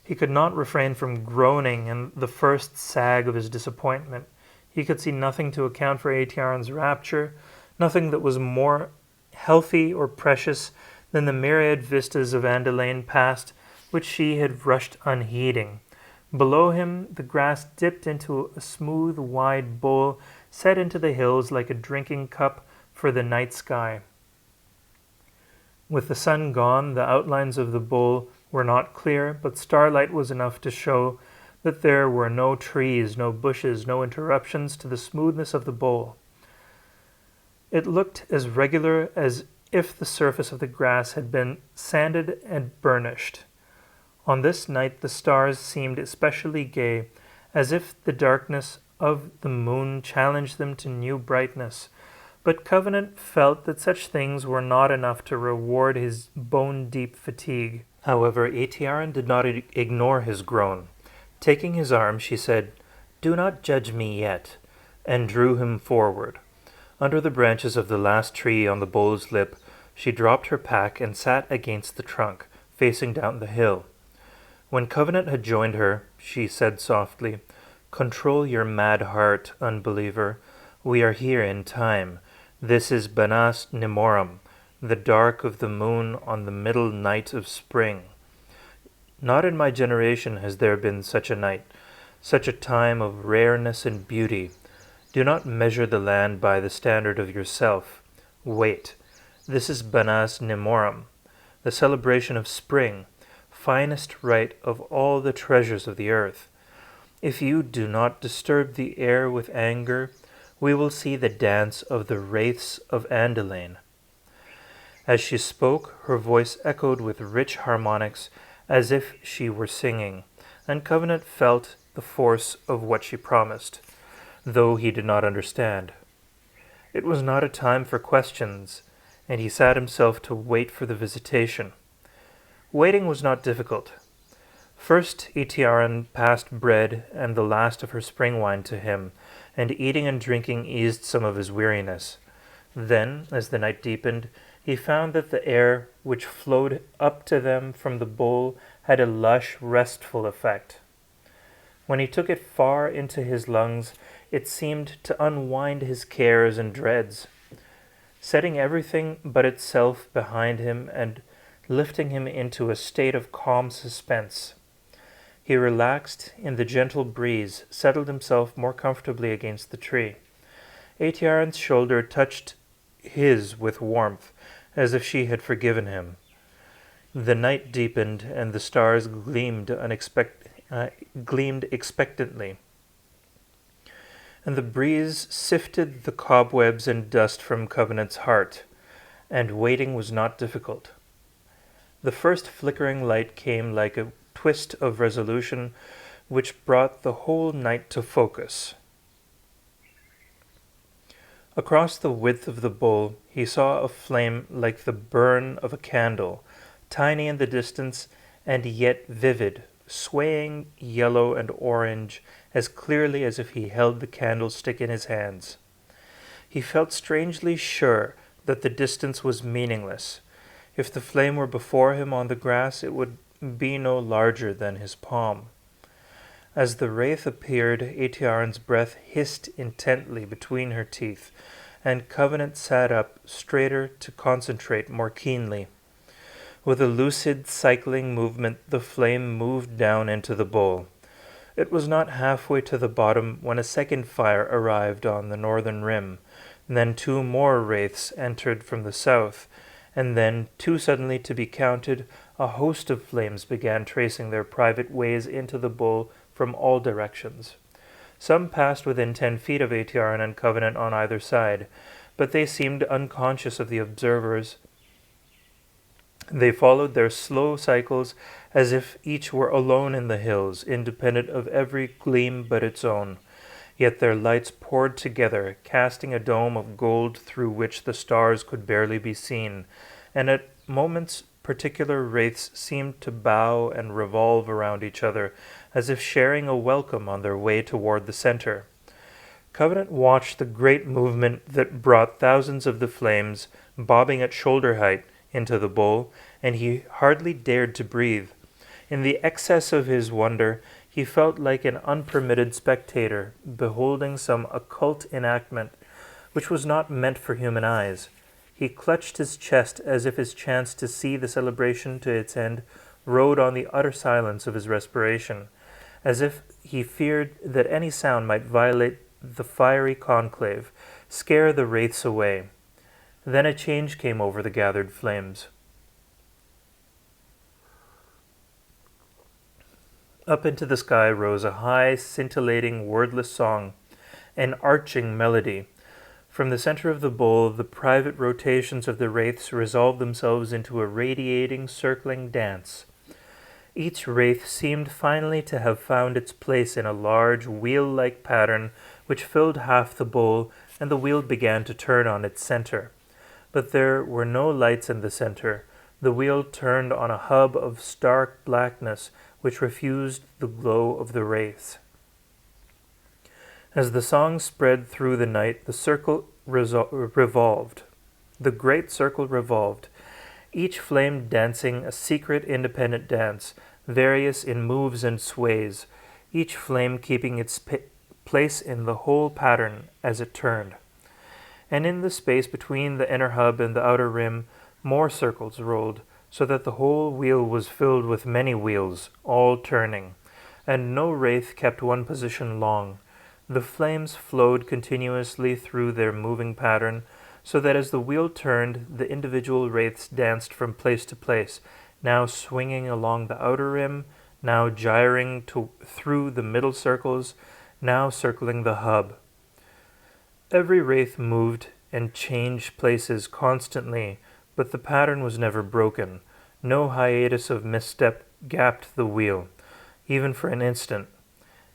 He could not refrain from groaning in the first sag of his disappointment. He could see nothing to account for Aetiaren's rapture, nothing that was more healthy or precious than the myriad vistas of Andelain past, which she had rushed unheeding. Below him the grass dipped into a smooth, wide bowl set into the hills like a drinking cup for the night sky. With the sun gone, the outlines of the bowl were not clear, but starlight was enough to show that there were no trees, no bushes, no interruptions to the smoothness of the bowl. It looked as regular as if the surface of the grass had been sanded and burnished. On this night the stars seemed especially gay, as if the darkness of the moon challenged them to new brightness. But Covenant felt that such things were not enough to reward his bone-deep fatigue. However, Aetiaren did not ignore his groan. Taking his arm, she said, "Do not judge me yet," and drew him forward. Under the branches of the last tree on the bowl's lip, she dropped her pack and sat against the trunk, facing down the hill. When Covenant had joined her, she said softly, "Control your mad heart, unbeliever. We are here in time. This is Banas Nemorum, the dark of the moon on the middle night of spring. Not in my generation has there been such a night, such a time of rareness and beauty. Do not measure the land by the standard of yourself. Wait. This is Banas Nemorum, the celebration of spring, finest rite of all the treasures of the earth. If you do not disturb the air with anger, we will see the dance of the wraiths of Andelain." As she spoke, her voice echoed with rich harmonics as if she were singing, and Covenant felt the force of what she promised, though he did not understand. It was not a time for questions, and he sat himself to wait for the visitation. Waiting was not difficult. First Aetiaren passed bread and the last of her spring wine to him, and eating and drinking eased some of his weariness. Then, as the night deepened, he found that the air which flowed up to them from the bowl had a lush, restful effect. When he took it far into his lungs, it seemed to unwind his cares and dreads, setting everything but itself behind him and lifting him into a state of calm suspense. He relaxed in the gentle breeze, settled himself more comfortably against the tree. Aetiaren's shoulder touched his with warmth, as if she had forgiven him. The night deepened, and the stars gleamed expectantly, and the breeze sifted the cobwebs and dust from Covenant's heart, and waiting was not difficult. The first flickering light came like a twist of resolution which brought the whole night to focus. Across the width of the bowl he saw a flame like the burn of a candle, tiny in the distance and yet vivid, swaying yellow and orange as clearly as if he held the candlestick in his hands. He felt strangely sure that the distance was meaningless. If the flame were before him on the grass, it would be no larger than his palm. As the wraith appeared, Aetiaren's breath hissed intently between her teeth, and Covenant sat up straighter to concentrate more keenly. With a lucid, cycling movement, the flame moved down into the bowl. It was not halfway to the bottom when a second fire arrived on the northern rim. Then two more wraiths entered from the south, and then, too suddenly to be counted, a host of flames began tracing their private ways into the bowl from all directions. Some passed within 10 feet of Aetiaren and Covenant on either side, but they seemed unconscious of the observers. They followed their slow cycles as if each were alone in the hills, independent of every gleam but its own. yet their lights poured together, casting a dome of gold through which the stars could barely be seen, and at moments particular wraiths seemed to bow and revolve around each other, as if sharing a welcome on their way toward the center. Covenant watched the great movement that brought thousands of the flames, bobbing at shoulder height, into the bowl, and he hardly dared to breathe. In the excess of his wonder, he felt like an unpermitted spectator, beholding some occult enactment which was not meant for human eyes. He clutched his chest as if his chance to see the celebration to its end rode on the utter silence of his respiration, as if he feared that any sound might violate the fiery conclave, scare the wraiths away. Then a change came over the gathered flames. Up into the sky rose a high, scintillating, wordless song, an arching melody. From the center of the bowl, the private rotations of the wraiths resolved themselves into a radiating, circling dance. Each wraith seemed finally to have found its place in a large, wheel-like pattern which filled half the bowl, and the wheel began to turn on its center. But there were no lights in the center. The wheel turned on a hub of stark blackness which refused the glow of the wraiths. As the song spread through the night, the circle revolved. The great circle revolved, each flame dancing a secret independent dance, various in moves and sways, each flame keeping its place in the whole pattern as it turned. And in the space between the inner hub and the outer rim, more circles rolled, so that the whole wheel was filled with many wheels, all turning, and no wraith kept one position long. The flames flowed continuously through their moving pattern, so that as the wheel turned, the individual wraiths danced from place to place, now swinging along the outer rim, now gyring through the middle circles, now circling the hub. Every wraith moved and changed places constantly, but the pattern was never broken. No hiatus of misstep gapped the wheel, even for an instant,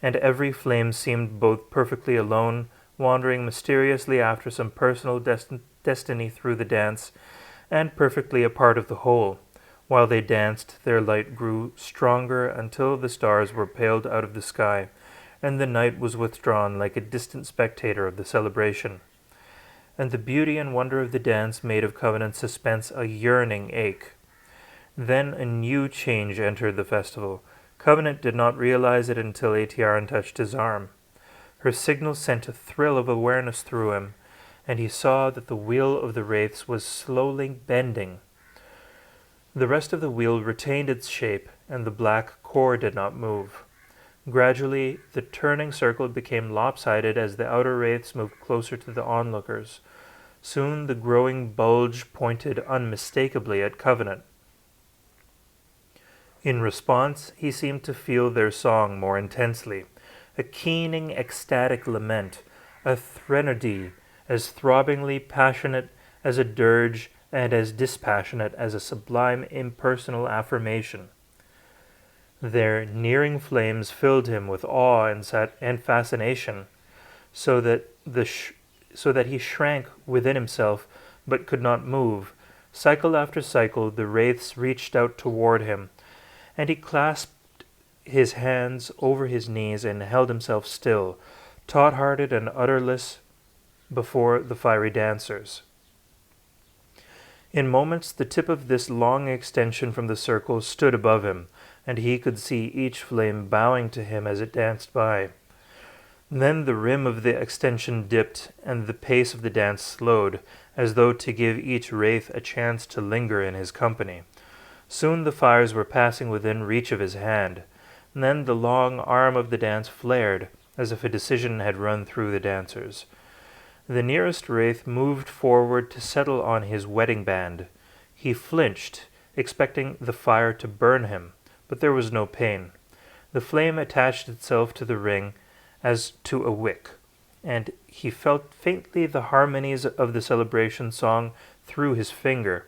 and every flame seemed both perfectly alone, wandering mysteriously after some personal destiny through the dance, and perfectly a part of the whole. While they danced, their light grew stronger until the stars were paled out of the sky, and the night was withdrawn like a distant spectator of the celebration. And the beauty and wonder of the dance made of Covenant's suspense a yearning ache. Then a new change entered the festival. Covenant did not realize it until Atiaran touched his arm. Her signal sent a thrill of awareness through him, and he saw that the wheel of the wraiths was slowly bending. The rest of the wheel retained its shape, and the black core did not move. Gradually, the turning circle became lopsided as the outer wraiths moved closer to the onlookers. Soon the growing bulge pointed unmistakably at Covenant. In response, he seemed to feel their song more intensely, a keening, ecstatic lament, a threnody as throbbingly passionate as a dirge and as dispassionate as a sublime impersonal affirmation. Their nearing flames filled him with awe and fascination, so that he shrank within himself but could not move. Cycle after cycle, the wraiths reached out toward him, and he clasped his hands over his knees and held himself still, taut-hearted and udderless before the fiery dancers. In moments, the tip of this long extension from the circle stood above him, and he could see each flame bowing to him as it danced by. Then the rim of the extension dipped, and the pace of the dance slowed, as though to give each wraith a chance to linger in his company. Soon the fires were passing within reach of his hand. Then the long arm of the dance flared, as if a decision had run through the dancers. The nearest wraith moved forward to settle on his wedding band. He flinched, expecting the fire to burn him, but there was no pain. The flame attached itself to the ring as to a wick, and he felt faintly the harmonies of the celebration song through his finger.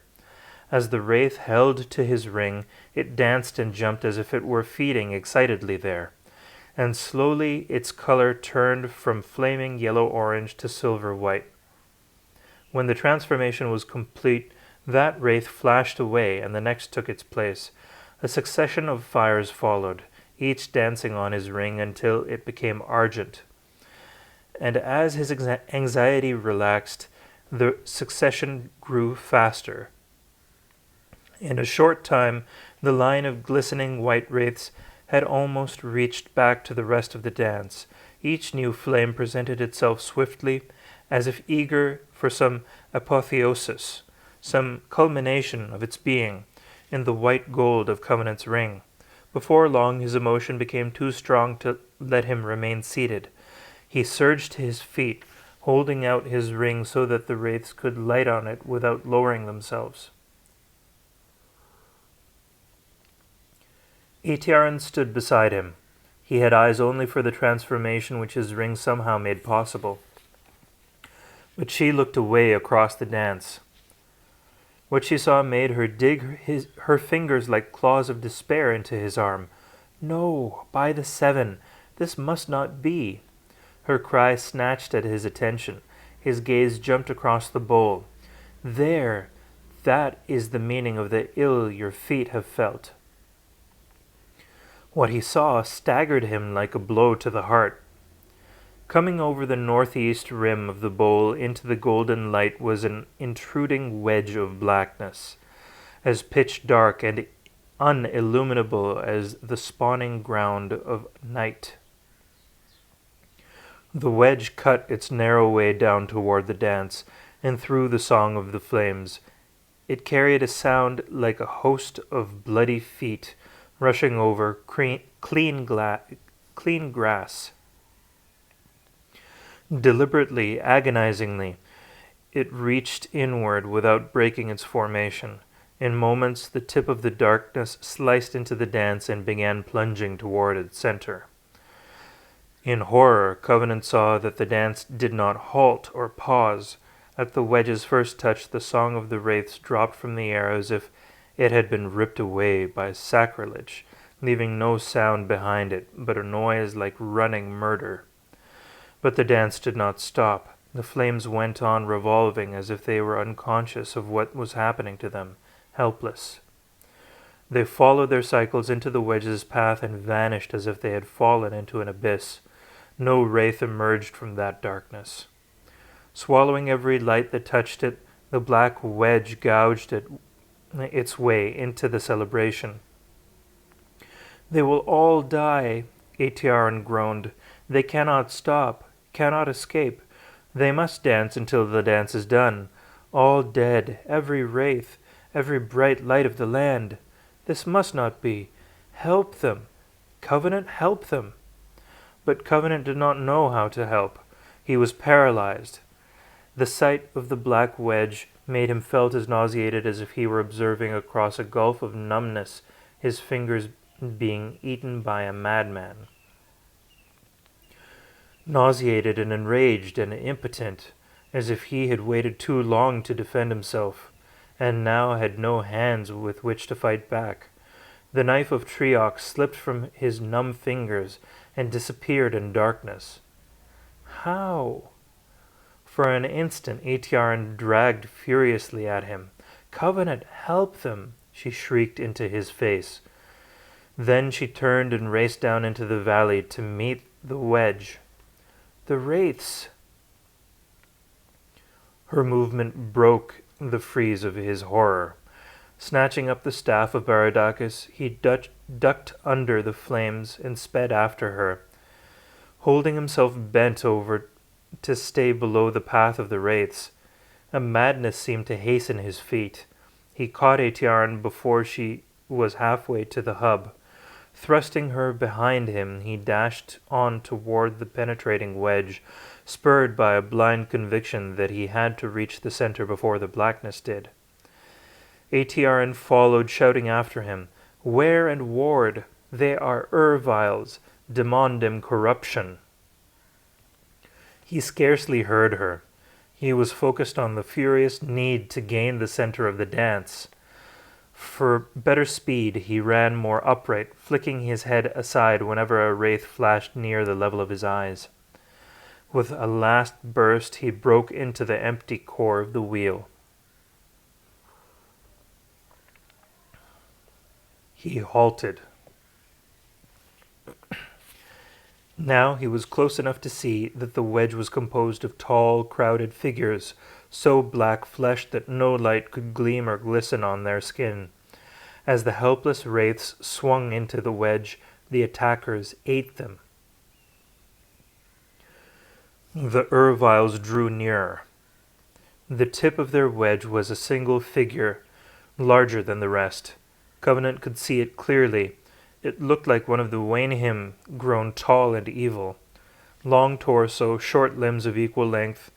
As the wraith held to his ring, it danced and jumped as if it were feeding excitedly there. and slowly its color turned from flaming yellow-orange to silver-white. When the transformation was complete, that wraith flashed away, and the next took its place. A succession of fires followed, each dancing on his ring until it became argent. And as his anxiety relaxed, the succession grew faster. In a short time, the line of glistening white wraiths had almost reached back to the rest of the dance. Each new flame presented itself swiftly, as if eager for some apotheosis, some culmination of its being, in the white gold of Covenant's ring. Before long, his emotion became too strong to let him remain seated. He surged to his feet, holding out his ring so that the wraiths could light on it without lowering themselves. Eitiaran stood beside him. He had eyes only for the transformation which his ring somehow made possible. But she looked away across the dance. What she saw made her dig her fingers like claws of despair into his arm. "No, by the seven, this must not be." Her cry snatched at his attention. His gaze jumped across the bowl. "There, that is the meaning of the ill your feet have felt." What he saw staggered him like a blow to the heart. Coming over the northeast rim of the bowl into the golden light was an intruding wedge of blackness, as pitch dark and unilluminable as the spawning ground of night. The wedge cut its narrow way down toward the dance, and through the song of the flames. It carried a sound like a host of bloody feet rushing over clean grass. Deliberately, agonizingly, it reached inward without breaking its formation. In moments, the tip of the darkness sliced into the dance and began plunging toward its center. In horror, Covenant saw that the dance did not halt or pause. At the wedge's first touch, the song of the wraiths dropped from the air as if it had been ripped away by sacrilege, leaving no sound behind it but a noise like running murder. But the dance did not stop. The flames went on revolving as if they were unconscious of what was happening to them, helpless. They followed their cycles into the wedge's path and vanished as if they had fallen into an abyss. No wraith emerged from that darkness. Swallowing every light that touched it, the black wedge gouged its way into the celebration. "They will all die," Eitiaran groaned. "They cannot stop, cannot escape. They must dance until the dance is done. All dead, every wraith, every bright light of the land. This must not be. Help them. Covenant, help them." But Covenant did not know how to help. He was paralyzed. The sight of the black wedge made him felt as nauseated as if he were observing across a gulf of numbness his fingers being eaten by a madman. Nauseated and enraged and impotent, as if he had waited too long to defend himself, and now had no hands with which to fight back. The knife of Treoc slipped from his numb fingers and disappeared in darkness. How? For an instant, Eitiaran dragged furiously at him. "Covenant, help them!" she shrieked into his face. Then she turned and raced down into the valley to meet the wedge. "The wraiths!" Her movement broke the freeze of his horror. Snatching up the staff of Baraduc, he ducked under the flames and sped after her, holding himself bent over to stay below the path of the wraiths. A madness seemed to hasten his feet. He caught Eitiaran before she was halfway to the hub. Thrusting her behind him, he dashed on toward the penetrating wedge, spurred by a blind conviction that he had to reach the center before the blackness did. Eitiaran followed, shouting after him, "Ware and ward! They are Erviles, demandem corruption." He scarcely heard her. He was focused on the furious need to gain the center of the dance. For better speed, he ran more upright, flicking his head aside whenever a wraith flashed near the level of his eyes. With a last burst, he broke into the empty core of the wheel. He halted. Now he was close enough to see that the wedge was composed of tall, crowded figures, so black-fleshed that no light could gleam or glisten on their skin. As the helpless wraiths swung into the wedge, the attackers ate them. The Urviles drew nearer. The tip of their wedge was a single figure, larger than the rest. Covenant could see it clearly. It looked like one of the Wainhim grown tall and evil. Long torso, short limbs of equal length,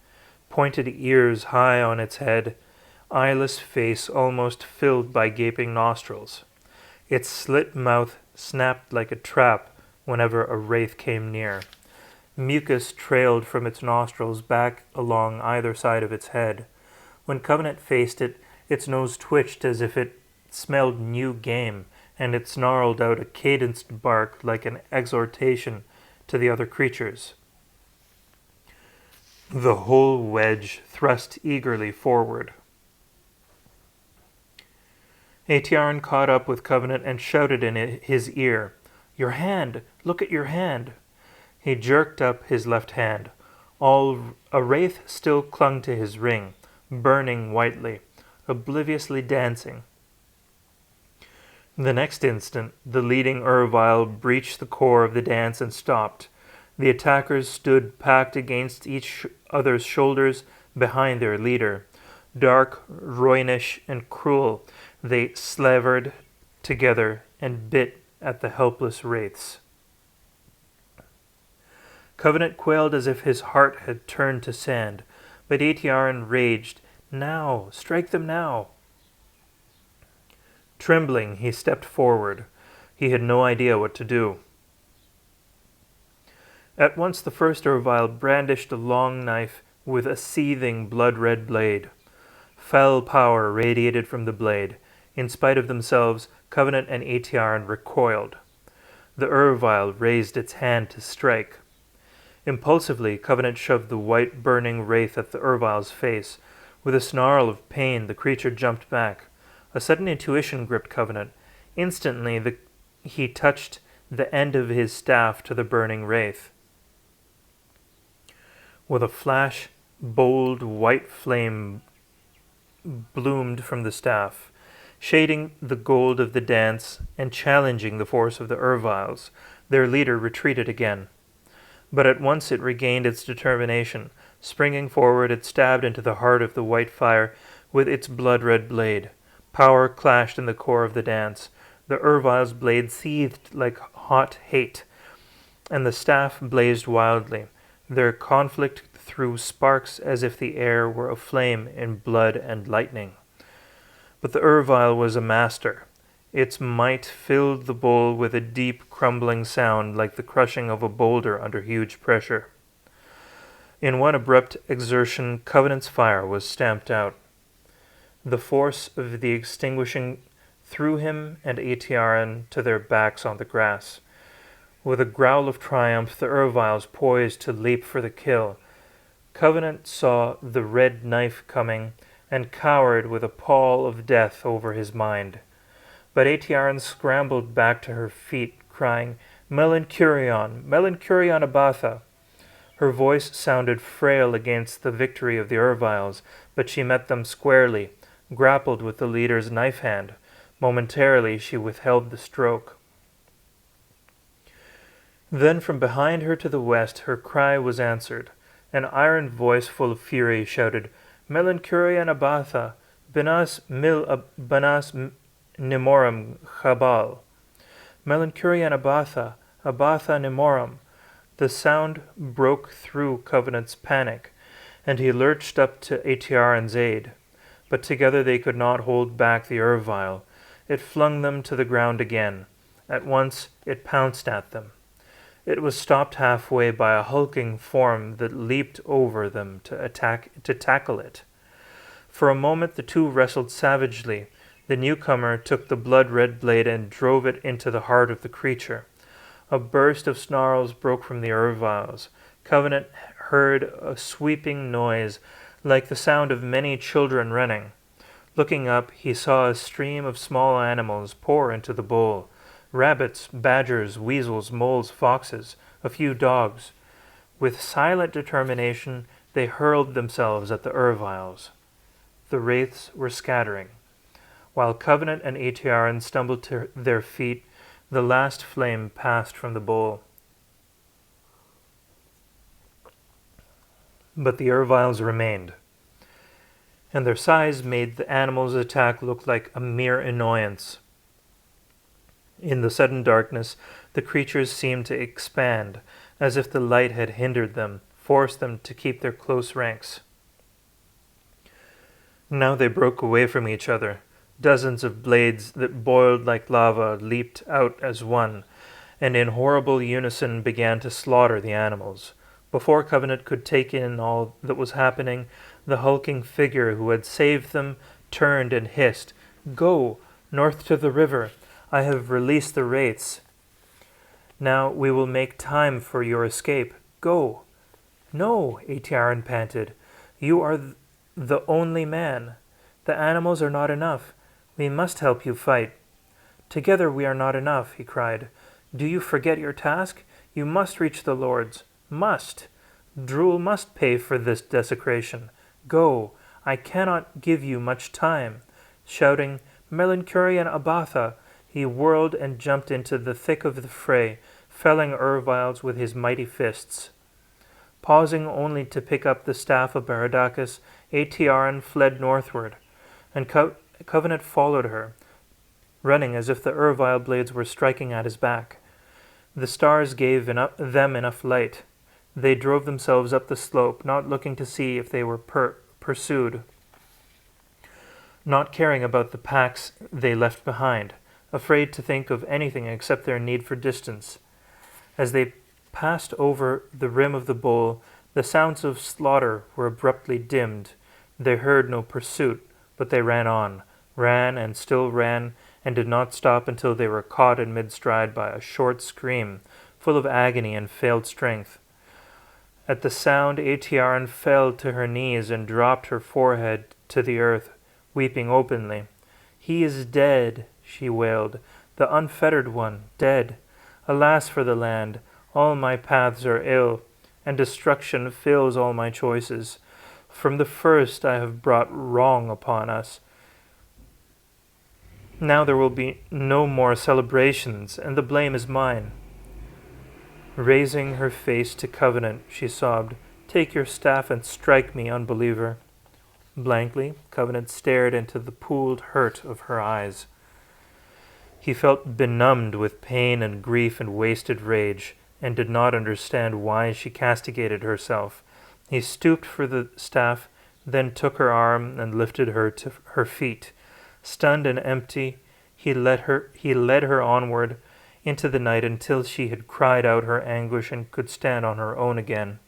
pointed ears high on its head, eyeless face almost filled by gaping nostrils. Its slit mouth snapped like a trap whenever a wraith came near. Mucus trailed from its nostrils back along either side of its head. When Covenant faced it, its nose twitched as if it smelled new game, and it snarled out a cadenced bark like an exhortation to the other creatures. The whole wedge thrust eagerly forward. Aetiarn caught up with Covenant and shouted in his ear, "Your hand! Look at your hand!" He jerked up his left hand. A wraith still clung to his ring, burning whitely, obliviously dancing. The next instant, the leading Urvile breached the core of the dance and stopped. The attackers stood packed against each other's shoulders behind their leader. Dark, roynish, and cruel, they slavered together and bit at the helpless wraiths. Covenant quailed as if his heart had turned to sand, but Aetiarn raged, "Now! Strike them now!" Trembling, he stepped forward. He had no idea what to do. At once the first Urvile brandished a long knife with a seething blood-red blade. Fell power radiated from the blade. In spite of themselves, Covenant and Aetiarn recoiled. The Urvile raised its hand to strike. Impulsively, Covenant shoved the white, burning wraith at the Urvile's face. With a snarl of pain, the creature jumped back. A sudden intuition gripped Covenant. Instantly, he touched the end of his staff to the burning wraith. With a flash, bold white flame bloomed from the staff, shading the gold of the dance and challenging the force of the Urviles. Their leader retreated again. But at once it regained its determination. Springing forward, it stabbed into the heart of the white fire with its blood-red blade. Power clashed in the core of the dance. The Urvile's blade seethed like hot hate, and the staff blazed wildly. Their conflict threw sparks as if the air were aflame in blood and lightning. But the Urvile was a master. Its might filled the bowl with a deep, crumbling sound like the crushing of a boulder under huge pressure. In one abrupt exertion, Covenant's fire was stamped out. The force of the extinguishing threw him and Aetiarn to their backs on the grass. With a growl of triumph, the Urviles poised to leap for the kill. Covenant saw the red knife coming and cowered with a pall of death over his mind. But Aetiarn scrambled back to her feet, crying, "Melancurion! Melancurion Abatha!" Her voice sounded frail against the victory of the Urviles, but she met them squarely, grappled with the leader's knife hand. Momentarily she withheld the stroke. Then from behind her to the west her cry was answered. An iron voice full of fury shouted, "Melancurion Abatha! Banas Nemorum Chabal! Melancurion Abatha! Abatha Nemorum!" The sound broke through Covenant's panic, and he lurched up to Aetiarn's aid. But together they could not hold back the Urvile. It flung them to the ground again. At once it pounced at them. It was stopped halfway by a hulking form that leaped over them to tackle it. For a moment the two wrestled savagely. The newcomer took the blood-red blade and drove it into the heart of the creature. A burst of snarls broke from the Erviles. Covenant heard a sweeping noise, like the sound of many children running. Looking up, he saw a stream of small animals pour into the bowl. Rabbits, badgers, weasels, moles, foxes, a few dogs. With silent determination, they hurled themselves at the Erviles. The wraiths were scattering. While Covenant and Aetiaran stumbled to their feet, the last flame passed from the bowl. But the Erviles remained, and their size made the animals' attack look like a mere annoyance. In the sudden darkness, the creatures seemed to expand, as if the light had hindered them, forced them to keep their close ranks. Now they broke away from each other. Dozens of blades that boiled like lava leaped out as one, and in horrible unison began to slaughter the animals. Before Covenant could take in all that was happening, the hulking figure who had saved them turned and hissed, "Go, north to the river. I have released the wraiths. Now we will make time for your escape. Go." "No," Aetiaran panted. "You are the only man. The animals are not enough. We must help you fight." "Together we are not enough," he cried. "Do you forget your task? You must reach the lords. Must. Drool must pay for this desecration. Go. I cannot give you much time." Shouting, "Melancholy and Abatha," he whirled and jumped into the thick of the fray, felling Erviles with his mighty fists. Pausing only to pick up the staff of Baraduc, Aetiaran fled northward, and Covenant followed her, running as if the Ervile blades were striking at his back. The stars gave them enough light. They drove themselves up the slope, not looking to see if they were pursued, not caring about the packs they left behind, afraid to think of anything except their need for distance. As they passed over the rim of the bowl, the sounds of slaughter were abruptly dimmed. They heard no pursuit, but they ran on, ran and still ran, and did not stop until they were caught in mid-stride by a short scream, full of agony and failed strength. At the sound, Aetiaran fell to her knees and dropped her forehead to the earth, weeping openly. "He is dead," she wailed, "the unfettered one, dead. Alas for the land, all my paths are ill, and destruction fills all my choices. From the first I have brought wrong upon us. Now there will be no more celebrations, and the blame is mine." Raising her face to Covenant, she sobbed, "Take your staff and strike me, unbeliever." Blankly, Covenant stared into the pooled hurt of her eyes. He felt benumbed with pain and grief and wasted rage, and did not understand why she castigated herself. He stooped for the staff, then took her arm and lifted her to her feet. Stunned and empty, he led her onward into the night until she had cried out her anguish and could stand on her own again.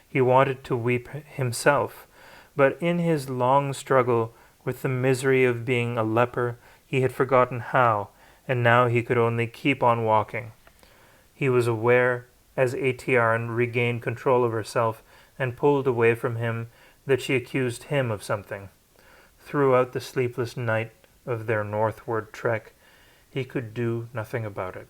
He wanted to weep himself, but in his long struggle with the misery of being a leper, he had forgotten how, and now he could only keep on walking. He was aware, as Aetiaran regained control of herself and pulled away from him, that she accused him of something. Throughout the sleepless night of their northward trek, he could do nothing about it.